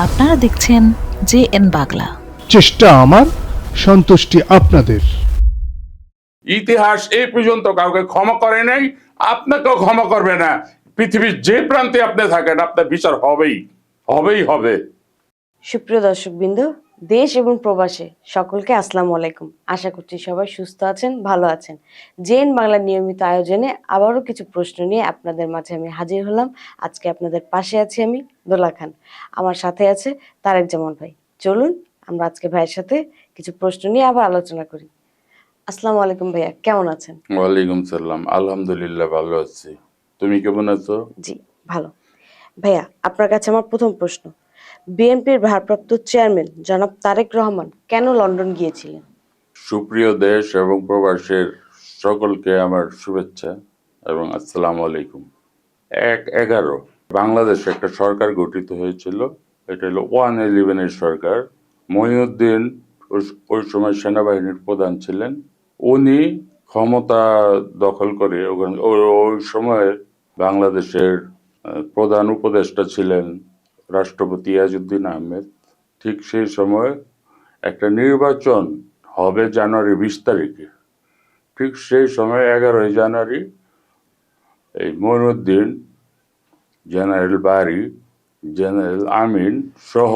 আপনারা দেখছেন JN বাংলা। চেষ্টা আমার, সন্তুষ্টি আপনাদের। ইতিহাস এই পর্যন্ত কাউকে ক্ষমা করে নাই, আপনাকেও ক্ষমা করবে না। পৃথিবীর যে প্রান্তে আপনি থাকেন, আপনার বিচার হবেই হবে। সুপ্রিয় দর্শকবৃন্দ, দেশ এবং প্রবাসে সকলকে আসসালামু আলাইকুম। আশা করছি সবাই সুস্থ আছেন, ভালো আছেন। জেএন বাংলার নিয়মিত আয়োজনে আবারও কিছু প্রশ্ন নিয়ে আপনাদের মাঝে আমি হাজির হলাম। আজকে আপনাদের পাশে আছি আমি দোলা খান, আমার সাথে আছে তারেক জামান ভাই। চলুন আমরা আজকে ভাইয়ের সাথে কিছু প্রশ্ন নিয়ে আবার আলোচনা করি। আসসালামু আলাইকুম ভাইয়া, কেমন আছেন? ওয়ালাইকুম সালাম, আলহামদুলিল্লাহ ভালো আছি। তুমি কেমন আছো? জি ভালো। ভাইয়া, আপনার কাছে আমার প্রথম প্রশ্ন, বিএনপির ভারপ্রাপ্ত চেয়ারম্যান জনাব তারেক রহমান কেন লন্ডন গিয়েছিলেন? সুপ্রিয় দেশ এবং প্রবাসের সকলকে আমার শুভেচ্ছা এবং আসসালামু আলাইকুম। 1/11 বাংলাদেশে একটা সরকার গঠিত হয়েছিল। এটা হলো 1/11 সরকার। মঈনুদ্দিন ওই সময় সেনাবাহিনীর প্রধান ছিলেন। উনি ক্ষমতা দখল করে ওই সময় বাংলাদেশের প্রধান উপদেষ্টা ছিলেন রাষ্ট্রপতি ইয়াজউদ্দিন আহমেদ। ঠিক সেই সময় একটা নির্বাচন হবে জানুয়ারি 20 তারিখে। ঠিক সেই সময় 11 জানুয়ারি এই মঈনুদ্দিন, জেনারেল বারি, জেনারেল আমিন সহ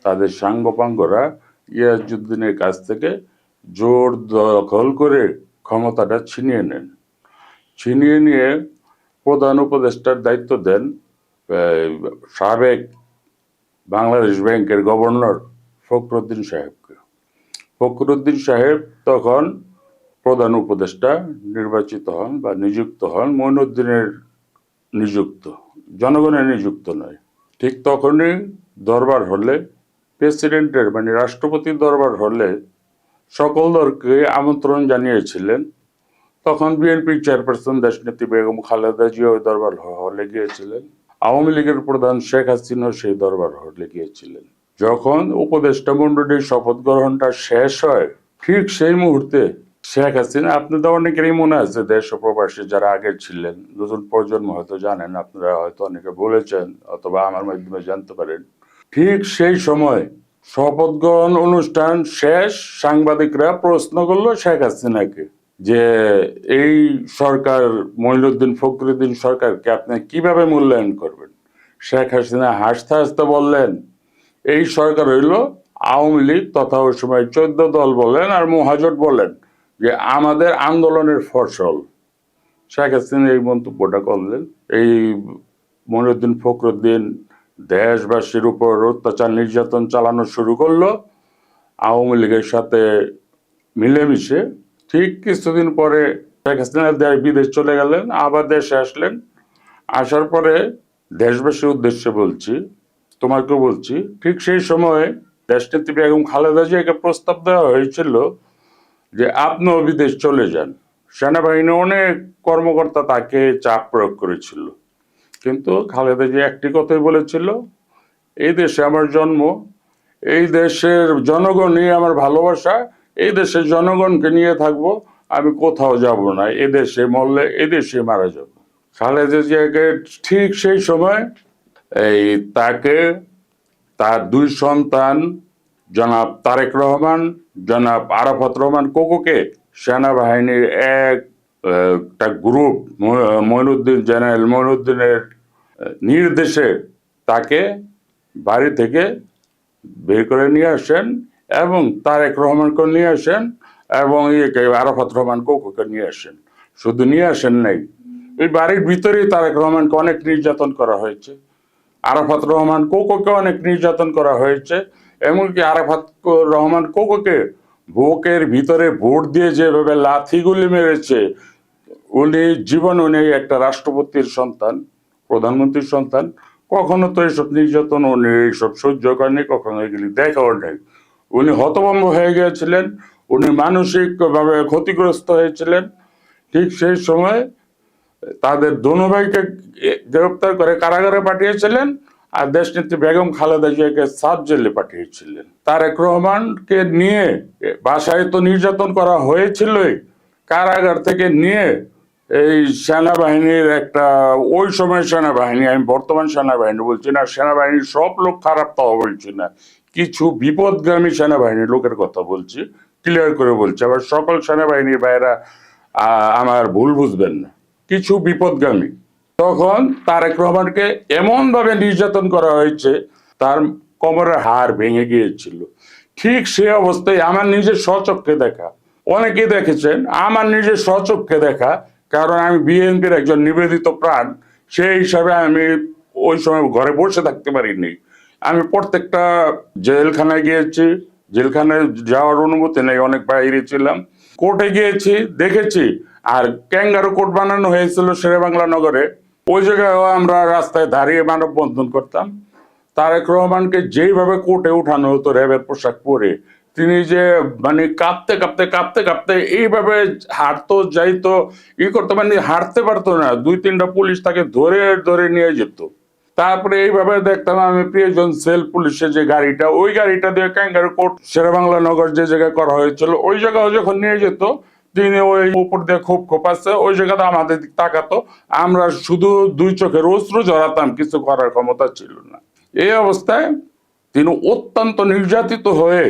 তাদের সাঙ্গপাঙ্গরা ইয়াজউদ্দিনের কাছ থেকে জোর দখল করে ক্ষমতাটা ছিনিয়ে নেন। ছিনিয়ে নিয়ে প্রধান উপদেষ্টার দায়িত্ব দেন সাবেক বাংলাদেশ ব্যাংকের গভর্নর ফখরুদ্দিন সাহেবকে। ফখরুদ্দিন সাহেব তখন প্রধান উপদেষ্টা নির্বাচিত হন বা নিযুক্ত হন। মঈনুদ্দিনের নিযুক্ত, জনগণের নিযুক্ত নয়। ঠিক তখনই দরবার হলে, প্রেসিডেন্টের মানে রাষ্ট্রপতির দরবার হলে সকল দলকে আমন্ত্রণ জানিয়েছিলেন। তখন বিএনপির চেয়ারপারসন দেশনেত্রী বেগম খালেদা জিয়া ওই দরবার হলে গিয়েছিলেন। আওয়ামী লীগের প্রধান শেখ হাসিনা সেই দরবার হলে গিয়েছিলেন। যখন উপদেষ্টা মণ্ডলীর শপথ গ্রহণটা শেষ হয়, ঠিক সেই মুহূর্তে শেখ হাসিনা, আপনাদের অনেকেরই মনে আছে, দেশ ও প্রবাসী যারা আগের ছিলেন, নতুন প্রজন্ম হয়তো জানেন, আপনারা হয়তো অনেকে বলেছেন অথবা আমার মাধ্যমে জানতে পারেন। ঠিক সেই সময় শপথ গ্রহণ অনুষ্ঠান শেষ, সাংবাদিকরা প্রশ্ন করলো শেখ হাসিনাকে যে এই সরকার, মঈনুদ্দিন ফখরুদ্দিন সরকারকে আপনি কিভাবে মূল্যায়ন করবেন? শেখ হাসিনা হাসতে হাসতে বললেন, এই সরকার হইল আওয়ামী লীগ তথা ওই সময় 14 দল বলেন আর মহাজোট বলেন যে আমাদের আন্দোলনের ফসল। শেখ হাসিনা এই মন্তব্যটা করলেন। এই মঈনুদ্দিন ফখরুদ্দিন দেশবাসীর উপর অত্যাচার নির্যাতন চালানো শুরু করলো আওয়ামী লীগের সাথে মিলেমিশে। ঠিক কিছুদিন পরে শেখ হাসিনা বিদেশ চলে গেলেন, আবার দেশে আসলেন। আসার পরে দেশবাসীর উদ্দেশ্যে বলছি, তোমাকেও বলছি, ঠিক সেই সময়ে দেশনেত্রী বেগম খালেদা জিয়াকে প্রস্তাব দেওয়া হয়েছিল যে আপনিও বিদেশ চলে যান। সেনাবাহিনী অনেক কর্মকর্তা তাকে চাপ প্রয়োগ করেছিল, কিন্তু খালেদা জিয়া একটি কথাই বলেছিল, এই দেশে আমার জন্ম, এই দেশের জনগণই আমার ভালোবাসা, এই দেশের জনগণকে নিয়ে থাকবো, আমি কোথাও যাব না, এদেশে মরলে এদেশে মারা যাব। খালেদা জিয়াকে ঠিক সেই সময় তাকে তার 2 সন্তান জনাব তারেক রহমান, জনাব আরাফাত রহমান কোকোকে সেনাবাহিনীর একটা গ্রুপ জেনারেল মঈনুদ্দিনের নির্দেশে তাকে বাড়ি থেকে বের করে নিয়ে আসেন এবং তারেক রহমানকে নিয়ে আসেন এবং আরাফাত রহমান কোকোকে নিয়ে আসেন। শুধু নিয়ে আসেন নাই, এই বাড়ির ভিতরেই তারেক রহমানকে অনেক নির্যাতন করা হয়েছে, আরাফাত রহমান কোকোকে অনেক নির্যাতন করা হয়েছে। এমনকি আরাফাত রহমান কোকোকে বুকের ভিতরে ভোট দিয়ে যেভাবে লাথিগুলি মেরেছে, উনি একটা রাষ্ট্রপতির সন্তান, প্রধানমন্ত্রীর সন্তান, কখনো তো এইসব নির্যাতন উনি এইসব সহ্য করেনি, কখনো এগুলি দেখাও নেই। উনি হতভম্ব হয়ে গিয়েছিলেন, উনি মানসিকভাবে ক্ষতিগ্রস্ত হয়েছিলেন। ঠিক সেই সময় তাদের দোনো ভাইকে গ্রেপ্তার করে কারাগারে পাঠিয়েছিলেন আর দেশনেত্রী বেগম খালেদা জিয়াকে সাব জেলে পাঠিয়েছিলেন। তারেক রহমানকে নিয়ে বাসায় তো নির্যাতন করা হয়েছিলই, কারাগার থেকে নিয়ে এই সেনাবাহিনীর একটা, ওই সময় সেনাবাহিনী, আমি বর্তমান সেনাবাহিনী বলছি না, সেনাবাহিনীর সব লোক খারাপ তাও বলছি না, কিছু বিপদগামী সেনাবাহিনীর লোকের কথা বলছি, ক্লিয়ার করে বলছি। আবার সকল সেনাবাহিনীর বাইরা আমার ভুল বুঝবেন না, কিছু বিপদগামী। তখন তারেক রহমানকে এমন ভাবে নির্যাতন করা হয়েছে, তার কোমরের হাড় ভেঙে গিয়েছিল। ঠিক সে অবস্থায় আমার নিজের স্বচক্ষে দেখা, অনেকে দেখেছেন, আমার নিজের স্বচক্ষে দেখা, কারণ আমি বিএনপির একজন নিবেদিত প্রাণ, সেই হিসাবে আমি ওই সময় ঘরে বসে থাকতে পারিনি। আমি প্রত্যেকটা জেলখানায় গিয়েছি, জেলখানায় যাওয়ার অনুমতি নেই, অনেক বাইরে ছিলাম, কোর্টে গিয়েছি, দেখেছি। আর ক্যাঙ্গারু কোর্ট বানানো হয়েছিল শেরেবাংলা নগরে, ওই জায়গায় আমরা রাস্তায় দাঁড়িয়ে মানববন্ধন করতাম। তারেক রহমানকে যেইভাবে কোর্টে উঠানো হতো র্যাবের পোশাক পরে, তিনি যে মানে কাঁপতে কাঁপতে কাঁপতে কাঁপতে এইভাবে হাঁটতো, যাইতো, করতো, মানে হাঁটতে পারতো না, 2-3টা পুলিশ তাকে ধরে ধরে নিয়ে যেত। তারপরে এইভাবে দেখতাম আমি প্রিয়জন সেল পুলিশের যে গাড়িটা, ওই গাড়িটা দিয়ে ক্যাঙ্গারু কোর্ট শেরেবাংলা নগর যে জায়গায় করা হয়েছিল, ওই জায়গায় যখন নিয়ে যেত, তিনি ওই উপর দিয়ে খুব খোপাচ্ছে, ওই জায়গাটা আমাদের দিক তাকাতো, আমরা শুধু 2 চোখের অশ্রু ঝরাতাম, কিছু করার ক্ষমতা ছিল না। এই অবস্থায় তিনি অত্যন্ত নির্যাতিত হয়ে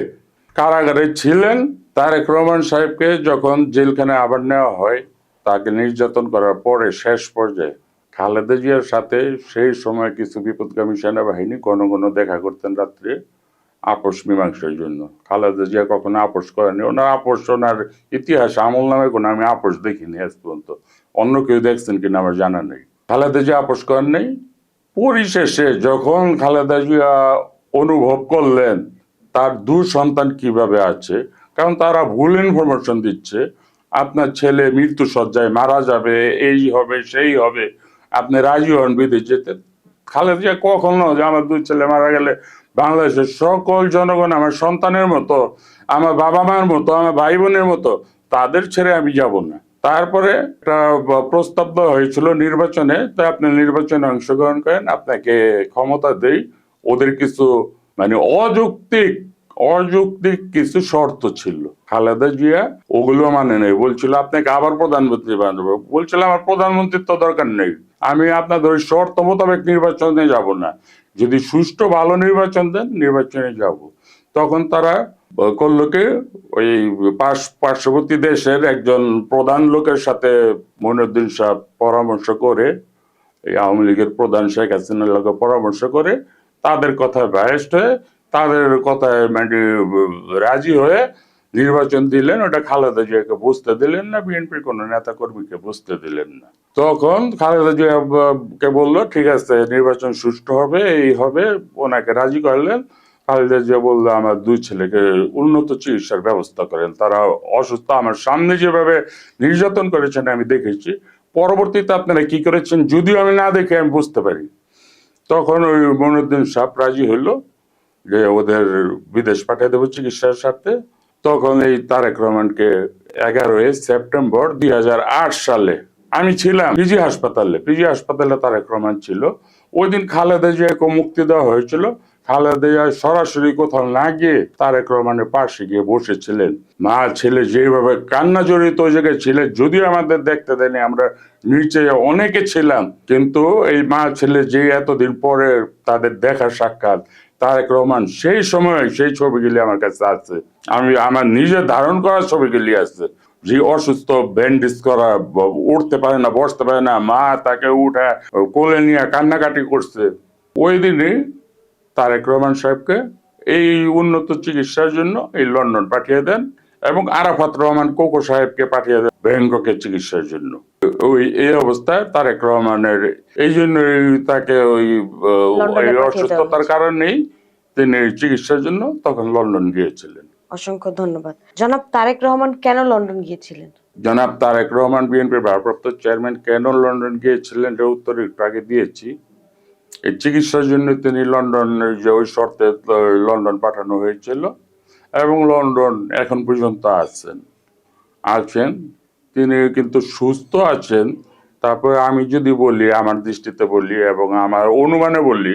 কারাগারে ছিলেন। তারেক রহমান সাহেবকে যখন জেলখানায় আবার নেওয়া হয়, তাকে নির্যাতন করার পরে শেষ পর্যায়ে খালেদা জিয়ার সাথে সেই সময় কিছু বিপদগামী সেনাবাহিনী ঘন ঘন দেখা করতেন রাত্রে আপোষ মীমাংসার জন্য। খালেদা জিয়া কখনো আপোষ করেনি, ওনার আপোষ, ওনার ইতিহাস আমল নামে কোনো আমি আপোষ দেখিনি আজ পর্যন্ত। অন্য কেউ দেখছেন কিনা আমার জানা নেই। খালেদা জিয়া আপোষ করেন নেই। পরিশেষে যখন খালেদা জিয়া অনুভব করলেন তার 2 সন্তান কিভাবে আছে, কারণ তারা ভুল ইনফরমেশন দিচ্ছে, আপনার ছেলে মৃত্যু সজ্জায় মারা যাবে, এই হবে সেই হবে, আপনি রাজি হন বিদেশ যেতে। খালেদা জিয়া কখনো যে আমার 2 ছেলে মারা গেলে বাংলাদেশের সকল জনগণ আমার সন্তানের মতো, আমার বাবা মার মতো, আমার ভাই বোনের মতো, তাদের ছেড়ে আমি যাব না। তারপরে একটা প্রস্তাব দেওয়া হয়েছিল নির্বাচনে, তাই আপনি নির্বাচনে অংশগ্রহণ করেন, আপনাকে ক্ষমতা দেই। ওদের কিছু মানে অযৌক্তিক অযৌক্তিক কিছু শর্ত ছিল, খালেদা জিয়া ওগুলো মানে নেই, বলছিল আপনাকে আবার প্রধানমন্ত্রী বানাবো। বলছিল আমার প্রধানমন্ত্রীর তো দরকার নেই, আমি আপনাদের ওই শর্ত মোতাবেক নির্বাচনে যাব না, যদি সুষ্ঠু ভালো নির্বাচন দেন নির্বাচনে যাব। তখন তারা করলো কি, ওই পার্শ্ববর্তী দেশের একজন প্রধান লোকের সাথে মইনুদ্দিন সাহেব পরামর্শ করে, এই আওয়ামী লীগের প্রধান শেখ হাসিনার লোকের পরামর্শ করে, তাদের কথায় বায়াস্ট হয়ে, তাদের কথায় মানে রাজি হয়ে নির্বাচন দিলেন। ওটা খালেদা জিয়াকে বুঝতে দিলেন না, বিএনপির কোন নেতা কর্মীকে বুঝতে দিলেন না। তখন খালেদা জিয়াকে বললো ঠিক আছে নির্বাচন সুষ্ঠু হবে, এই হবে, ওনাকে রাজি করলেন। খালেদা জিয়া বললো আমার 2 ছেলেকে উন্নত চিকিৎসার ব্যবস্থা করেন, তারা অসুস্থ, আমার সামনে যেভাবে নির্যাতন করেছেন আমি দেখেছি। পরবর্তীতে আপনারা কি করেছেন যদিও আমি না দেখে আমি বুঝতে পারি। তখন ওই মইনুদ্দিন সাহেব রাজি হইলো যে ওদের বিদেশ পাঠিয়ে দেবো চিকিৎসার স্বার্থে। তখন এই তারেক রহমানকে 11ই সেপ্টেম্বর 2008 সালে, আমি ছিলাম পিজি হাসপাতালে তারেক রহমান ছিল। ওই দিন খালেদা জিয়াকে মুক্তি দেওয়া হয়েছিল। খালেদা জিয়া সরাসরি কোথাও না গিয়ে তারেক রহমানের পাশে গিয়ে বসেছিলেন। মা ছেলে যেভাবে কান্না জড়িত ওই জায়গায় ছিলেন, যদিও আমাদের দেখতে দেয়নি, আমরা নিচে অনেকে ছিলাম, কিন্তু এই মা ছেলে যে এতদিন পরে তাদের দেখা সাক্ষাৎ, তারেক রহমান সেই সময় সেই ছবিগুলি আমার কাছে আছে, আমি আমার নিজে ধারণ করা ছবিগুলি আছে। যে অসুস্থ, ব্যান্ডেজ করা, উঠতে পারে না, বসতে পারে না, মা তাকে উঠে কোলে নিয়ে কান্নাকাটি করছে। ওই দিনই তারেক রহমান সাহেবকে এই উন্নত চিকিৎসার জন্য এই লন্ডন পাঠিয়ে দেন এবং আরাফাত রহমান কোকো সাহেবকে পাঠিয়ে দেন ব্যাংককের চিকিৎসার জন্য। ওই এই অবস্থায় তারেক রহমানের এই জন্য তাকে ওই অসুস্থতার কারণেই তিনি চিকিৎসার জন্য তখন লন্ডন গিয়েছিলেন। অসংখ্য ধন্যবাদ। জনাব তারেক রহমান কেন লন্ডন গিয়েছিলেন? জনাব তারেক রহমান বিএনপির ভারপ্রাপ্ত চেয়ারম্যান কেন লন্ডন গিয়েছিলেন এর উত্তর একটু আগে দিয়েছি। এই চিকিৎসার জন্য তিনি লন্ডনের যে ওই শর্তে লন্ডন পাঠানো হয়েছিল এবং লন্ডন এখন পর্যন্ত আছেন তিনি, কিন্তু সুস্থ আছেন। তারপরে আমি যদি বলি, আমার দৃষ্টিতে বলি এবং আমার অনুমানে বলি,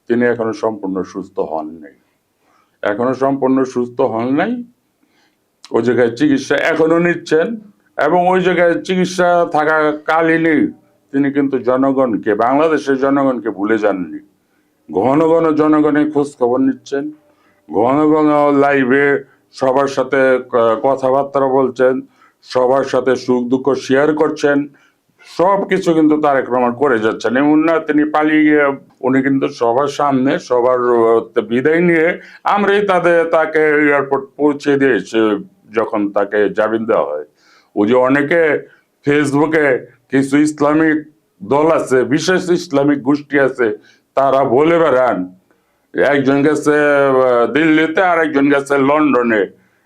তিনি এখনো সম্পূর্ণ সুস্থ হন নাই। ওই জায়গায় চিকিৎসা এখনো নিচ্ছেন এবং ওই জায়গায় চিকিৎসা থাকাকালীনই তিনি কিন্তু জনগণকে, বাংলাদেশের জনগণকে ভুলে যাননি। ঘন ঘন জনগণের খোঁজ খবর নিচ্ছেন, ঘন ঘন লাইভে সবার সাথে কথাবার্তা বলছেন, সবার সাথে সুখ দুঃখ শেয়ার করছেন, সব কিছু কিন্তু তারেক রহমান করে যাচ্ছেন। এমন না তিনি পালিয়ে গিয়ে, উনি কিন্তু সবার সামনে সবার বিদায় নিয়ে আমরাই তাকে এয়ারপোর্ট পৌঁছে দিয়েছি যখন তাকে জামিন দেওয়া হয়। ওই যে অনেকে ফেসবুকে কিছু ইসলামিক দল আছে, বিশেষ ইসলামিক গোষ্ঠী আছে, তারা বলে বেড়ান একজন গেছে দিল্লিতে আর একজন গেছে লন্ডনে,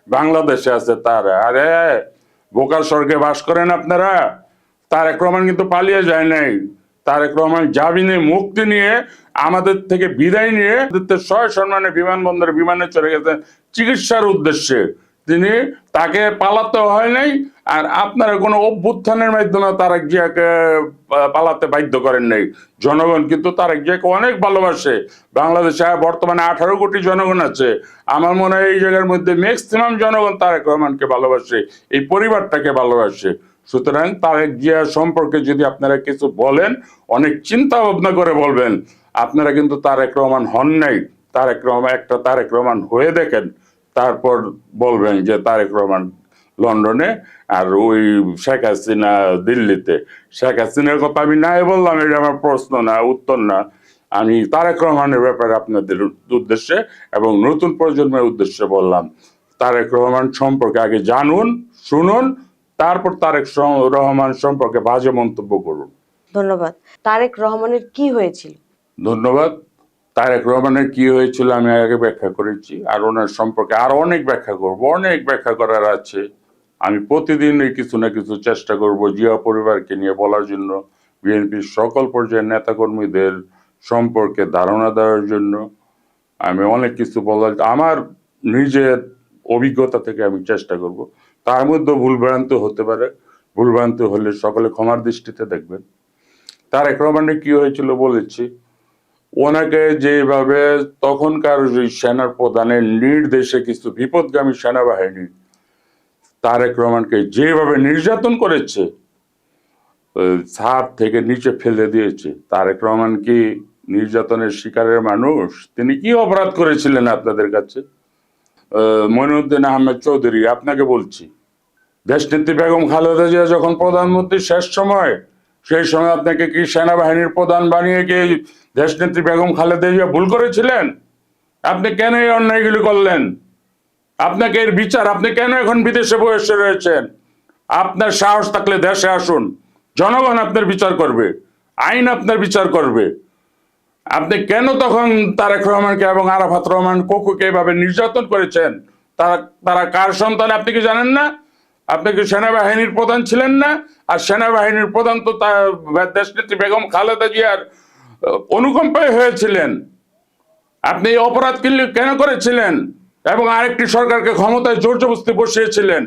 বাংলাদেশে আছে তারা। আরে বোকার স্বর্গে বাস করেন আপনারা? তারেক রহমান কিন্তু পালিয়ে যায় নাই। তারেক রহমান জামিনে মুক্তি নিয়ে আমাদের থেকে বিদায় নিয়ে সয় সম্মানে বিমানবন্দরে বিমানে চলে গেছেন চিকিৎসার উদ্দেশ্যে। তিনি, তাকে পালাতে হয় নাই। আর আপনারা কোনো অভ্যুত্থানের মাধ্যমে তারেক জিয়াকে পালাতে বাধ্য করেন নাই। জনগণ কিন্তু তারেক জিয়াকে অনেক ভালোবাসে। বাংলাদেশে বর্তমানে 18 কোটি জনগণ আছে। আমার মনে হয় এই জায়গার মধ্যে ম্যাক্সিমাম জনগণ তারেক রহমানকে ভালোবাসে, এই পরিবারটাকে ভালোবাসে। সুতরাং তারেক জিয়া সম্পর্কে যদি আপনারা কিছু বলেন, অনেক চিন্তা ভাবনা করে বলবেন। আপনারা কিন্তু তারেক রহমান হন নাই। তারেক রহমান হয়ে দেখেন, তারপর বলবেন যে তারেক রহমান লন্ডনে আর ওই শেখ হাসিনা দিল্লিতে। শেখ হাসিনার কথা আমি নাই বললাম, এটা আমার প্রশ্ন না, উত্তর না। আমি তারেক রহমানের ব্যাপারে আপনাদের উদ্দেশ্যে এবং নতুন প্রজন্মের উদ্দেশ্যে বললাম। তারেক রহমান সম্পর্কে আগে জানুন, শুনুন, তারপর তারেক রহমান সম্পর্কে বাজে মন্তব্য করুন। ধন্যবাদ। তারেক রহমানের কি হয়েছিল? ধন্যবাদ। তারেক রহমানের কি হয়েছিল আমি আগে ব্যাখ্যা করেছি, আর ওনার সম্পর্কে আরো অনেক ব্যাখ্যা করবো, অনেক ব্যাখ্যা করার আছে। আমি প্রতিদিন কিছু না কিছু চেষ্টা করব জিয়া পরিবারকে নিয়ে বলার জন্য, বিএনপির সকল পর্যায়ের নেতাকর্মীদের সম্পর্কে ধারণা দেওয়ার জন্য। আমি অনেক কিছু বলার, আমার নিজের অভিজ্ঞতা থেকে আমি চেষ্টা করব। তার মধ্যে ভুলভ্রান্তি হতে পারে, ভুলভ্রান্তি হলে সকলে ক্ষমার দৃষ্টিতে দেখবেন। তারেক রহমানের কি হয়েছিল বলেছি। ওনাকে যেভাবে তখনকার সেনার প্রধানের নির্দেশে কিছু বিপদগামী সেনাবাহিনী তারেক রহমানকে যেভাবে নির্যাতন করেছে, ছাদ থেকে নিচে ফেলে দিয়েছে। তারেক রহমান কি নির্যাতনের শিকারের মানুষ? তিনি কি অপরাধ করেছিলেন আপনাদের কাছে? মইনুদ্দিন আহমেদ চৌধুরী, আপনাকে বলছি, দেশনেত্রী বেগম খালেদা জিয়া যখন প্রধানমন্ত্রী শেষ সময়, সেই সময় আপনাকে কি সেনাবাহিনীর প্রধান বানিয়ে কি দেশনেত্রী বেগম খালেদা জিয়া ভুল করেছিলেন? আপনি কেন এই অন্যায়গুলি করলেন? আপনাকে এর বিচার, আপনি কেন এখন বিদেশে বসে রয়েছেন? আপনার সাহস থাকলে দেশে আসুন, জনগণ আপনার বিচার করবে, আইন আপনার বিচার করবে। আপনি কেন তখন তারেক রহমানকে এবং আরাফাত রহমান কোকুকে এভাবে নির্যাতন করেছেন? তারা কার সন্তান আপনি কি জানেন না? আপনি কি সেনাবাহিনীর প্রধান ছিলেন না? আর সেনাবাহিনীর প্রধান তো দেশনেত্রী বেগম খালেদা জিয়ার অনুকম্পায় হয়েছিলেন। আপনি এই অপরাধ কেন করেছিলেন? এবং আরেকটি সরকারকে ক্ষমতায় জোর জবরদস্তি বসিয়েছিলেন।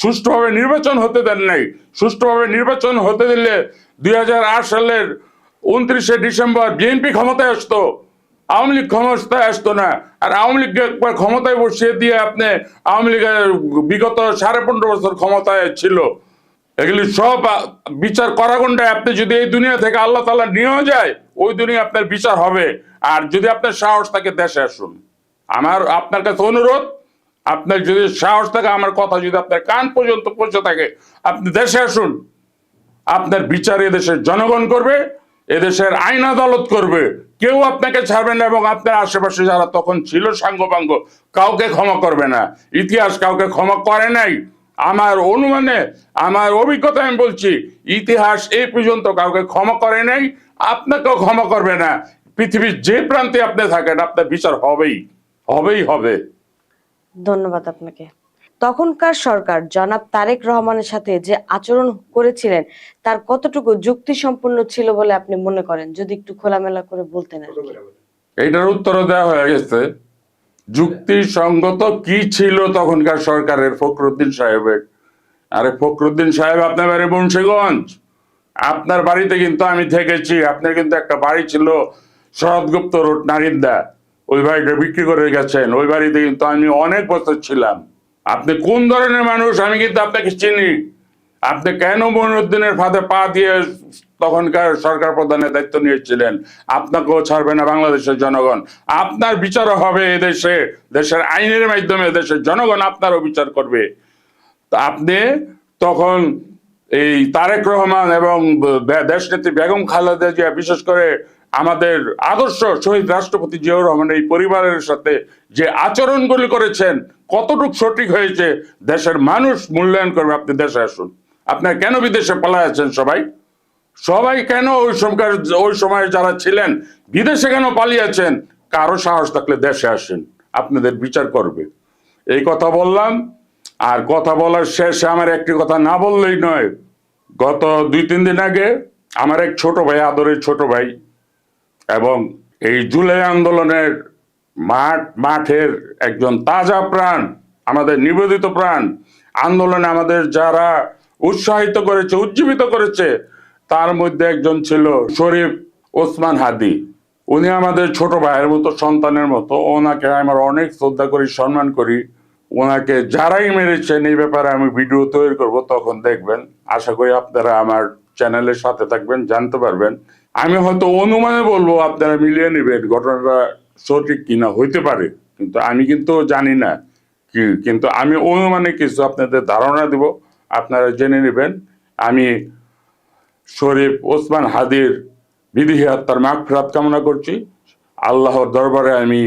সুষ্ঠুভাবে নির্বাচন হতে দেন নাই। সুষ্ঠুভাবে নির্বাচন হতে দিলে 2008 সালের 29শে ডিসেম্বর বিএনপি ক্ষমতায় আসতো, আওয়ামী লীগ ক্ষমতায় আসতো না। আর আওয়ামী লীগকে একবার ক্ষমতায় বসিয়ে দিয়ে আপনি, আওয়ামী লীগের বিগত 15.5 বছর ক্ষমতায় ছিল, এগুলি সব বিচার করাগন্ডায় আপনি যদি এই দুনিয়া থেকে আল্লাহ তাআলা নিয়েও যায়, ওই দুনিয়া আপনার বিচার হবে। আর যদি আপনার সাহস থাকে দেশে আসুন। আমার আপনার কাছে অনুরোধ, আপনার যদি সাহস থাকে, আমার কথা যদি আপনার কান পর্যন্ত পৌঁছে থাকে, আপনি দেশে আসুন। আপনার বিচার এদেশের জনগণ করবে, এদেশের আইন আদালত করবে। কেউ আপনাকে ছাড়বে না এবং আপনার আশেপাশে যারা তখন ছিল সাঙ্গপাঙ্গ, কাউকে ক্ষমা করবে না। ইতিহাস কাউকে ক্ষমা করে নাই। আমার অনুমানে, আমার অভিজ্ঞতা আমি বলছি, ইতিহাস এই পর্যন্ত কাউকে ক্ষমা করে নাই, আপনাকেও ক্ষমা করবে না। পৃথিবীর যে প্রান্তে আপনি থাকেন, আপনার বিচার হবেই হবে। ধন্যবাদ আপনাকে। তখনকার সরকার জনাব তারেক রহমানের সাথে যে আচরণ করেছিলেন, তার কতটুকু যুক্তি সম্পন্ন ছিল বলে আপনি মনে করেন? যদি একটু খোলামেলা করে বলতেন আর কি। এইটার উত্তর দেওয়া হয়ে গেছে। যুক্তিসঙ্গত কি ছিল তখনকার সরকারের, ফখরুদ্দিন সাহেবের। আরে ফখরুদ্দিন সাহেব আপনার বাড়ি মুন্সিগঞ্জ, আপনার বাড়িতে কিন্তু আমি থেকেছি। আপনার কিন্তু একটা বাড়ি ছিল শরৎগুপ্ত রোড, নারিন্দা, ওই বাড়িটা বিক্রি করে গেছেন। ওই বাড়িতে কিন্তু আমি অনেক বছর ছিলাম। আপনি কোন ধরনের মানুষ আমি কিন্তু আপনাকে চিনি। আপনি কেন মঈনুদ্দিনের ফাঁদে পা দিয়ে তখনকার সরকার প্রধানের দায়িত্ব নিয়েছিলেন? আপনাকেও ছাড়বে না বাংলাদেশের জনগণ। আপনার বিচারও হবে এদেশে, দেশের আইনের মাধ্যমে দেশের জনগণ আপনারও বিচার করবে। তা আপনি তখন এই তারেক রহমান এবং দেশনেত্রী বেগম খালেদা জিয়া, বিশেষ করে আমাদের আদর্শ শহীদ রাষ্ট্রপতি জিয়াউর রহমান এই পরিবারের সাথে যে আচরণগুলি করেছেন, কতটুকু সঠিক হয়েছে দেশের মানুষ মূল্যায়ন করবে। আপনি দেশে আসুন। আপনার কেন বিদেশে পালায় আছেন সবাই? সবাই কেন ওই সময় যারা ছিলেন বিদেশে কেন পালিয়েছেন? কারো সাহস থাকলে দেশে আসেন, আপনাদের বিচার করবে। এই কথা বললাম। আর কথা বলার শেষে আমার একটি কথা না বললেই নয়। গত 2-3 দিন আগে আমার এক ছোট ভাই, আদরের ছোট ভাই, এবং এই জুলাই আন্দোলনের মাঠের একজন তাজা প্রাণ, আমাদের নিবেদিত প্রাণ, আন্দোলনে আমাদের যারা উৎসাহিত করেছে, উজ্জীবিত করেছে, তার মধ্যে একজন ছিল শরীফ ওসমান হাদি। উনি আমাদের ছোট ভাইয়ের মতো, সন্তানের মতো। ওনাকে আমার অনেক শ্রদ্ধা করি, সম্মান করি। ওনাকে যারাই মেরেছেন এই ব্যাপারে আমি ভিডিও তৈরি করব, তখন দেখবেন। আশা করি আপনারা আমার চ্যানেলের সাথে থাকবেন, জানতে পারবেন। আমি হয়তো অনুমানে বলবো, আপনারা মিলিয়ে নেবেন ঘটনাটা সঠিক কিনা, হইতে পারে, কিন্তু আমি কিন্তু জানি না কি। কিন্তু আমি অনুমানে কিছু আপনাদের ধারণা দিব, আপনারা জেনে নেবেন। আমি শরীফ ওসমান হাদির বিদেহী আত্মার মাগফিরাত কামনা করছি। আল্লাহর দরবারে আমি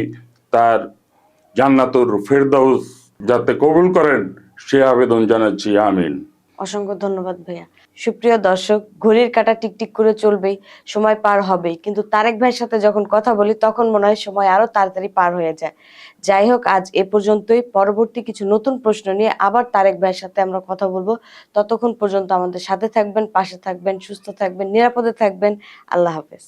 তার জান্নাতুল ফেরদাউস যাতে কবুল করেন সে আবেদন জানাচ্ছি। আমিন। অসংখ্য ধন্যবাদ ভাইয়া। সুপ্রিয় দর্শক, ঘড়ির কাঁটা টিকটিক করে চলবেই, সময় পার হবেই, কিন্তু তারেক ভাইয়ের সাথে যখন কথা বলি তখন মনে হয় সময় আরো তাড়াতাড়ি পার হয়ে যায়। যাই হোক, আজ এ পর্যন্তই। পরবর্তী কিছু নতুন প্রশ্ন নিয়ে আবার তারেক ভাইয়ের সাথে আমরা কথা বলবো। ততক্ষণ পর্যন্ত আমাদের সাথে থাকবেন, পাশে থাকবেন, সুস্থ থাকবেন, নিরাপদে থাকবেন। আল্লাহ হাফেজ।